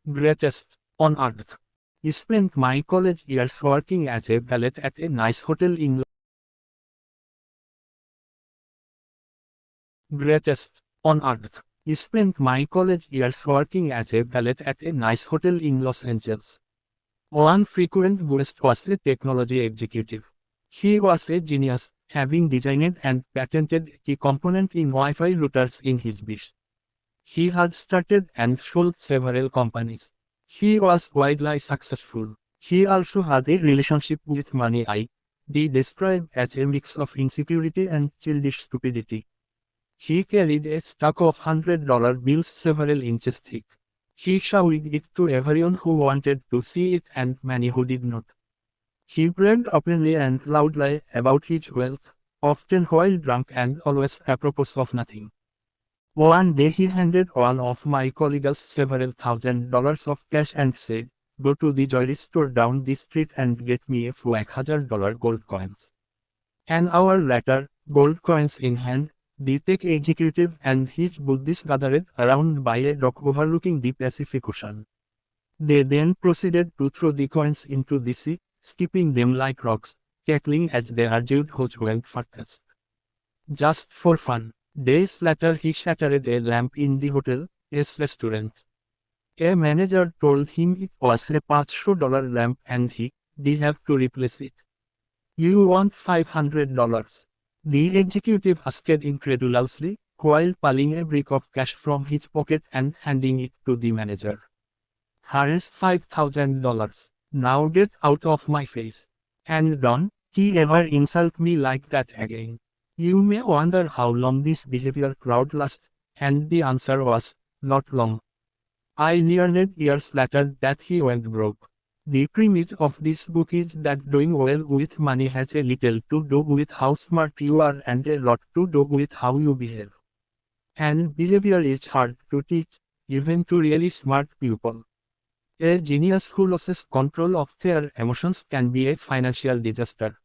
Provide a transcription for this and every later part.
Greatest on earth. Spent my college years working as a valet at a nice hotel in Greatest on earth. Spent my college years working as a valet at a nice hotel in Los Angeles. One frequent guest was a technology executive. He was a genius, having designed and patented a key component in Wi-Fi routers in his business. He had started and sold several companies. He was widely successful. He also had a relationship with money they describe as a mix of insecurity and childish stupidity. He carried a stack of $100 bills several inches thick. He showed it to everyone who wanted to see it and many who did not. He bragged openly and loudly about his wealth, often while drunk and always apropos of nothing. One day he handed one of my colleagues several $1,000s of cash and said, "Go to the jewelry store down the street and get me a few $1,000 gold coins." An hour later, gold coins in hand, the tech executive and his buddies gathered around by a dock overlooking the Pacific Ocean. They then proceeded to throw the coins into the sea, skipping them like rocks, cackling as they argued whose went furthest. Just for fun. Days later he shattered a lamp in the hotel's restaurant. A manager told him it was a $500 lamp and he did have to replace it. "You want $500? The executive asked incredulously, while pulling a brick of cash from his pocket and handing it to the manager. "Here's $5,000. Now get out of my face. And don't he ever insult me like that again." You may wonder how long this behavior could last, and the answer was, not long. I learned years later that he went broke. The premise of this book is that doing well with money has a little to do with how smart you are and a lot to do with how you behave. And behavior is hard to teach, even to really smart people. A genius who loses control of their emotions can be a financial disaster.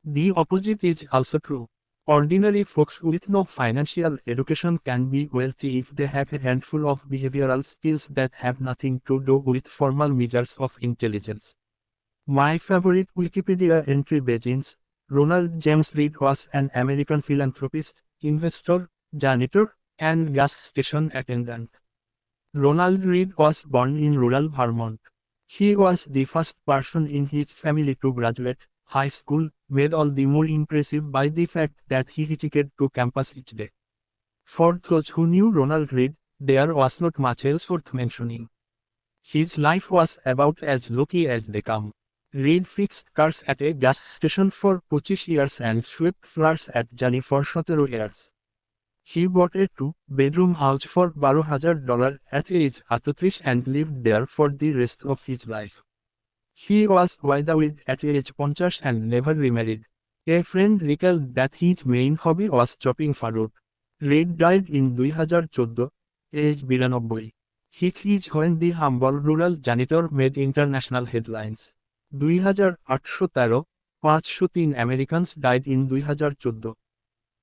The opposite is also true. Ordinary folks with no financial education can be wealthy if they have a handful of behavioral skills that have nothing to do with formal measures of intelligence. My favorite Wikipedia entry begins, Ronald James Reed was an American philanthropist, investor, janitor, and gas station attendant. Ronald Reed was born in rural Vermont. He was the first person in his family to graduate high school, made all the more impressive by the fact that he hitchhiked to campus each day. For those who knew Ronald Reed, there was not much else worth mentioning. His life was about as lucky as they come. Reed fixed cars at a gas station for 25 years and swept floors at Johnny for 17 years. He bought a 2-bedroom house for $12,000 at age 38 and lived there for the rest of his life. He was widowed at age 50 and never remarried. A friend recalled that his main hobby was chopping firewood. Reed died in 2014, age 92. He is when the humble rural janitor made international headlines. 2813, 503 Americans died in 2014.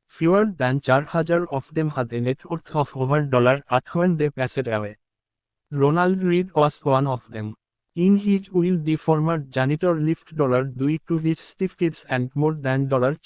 Fewer than 4,000 of them had a net worth of over $8 when they passed away. Ronald Reed was one of them. In his will the former janitor left $2 to his stepkids and more than $6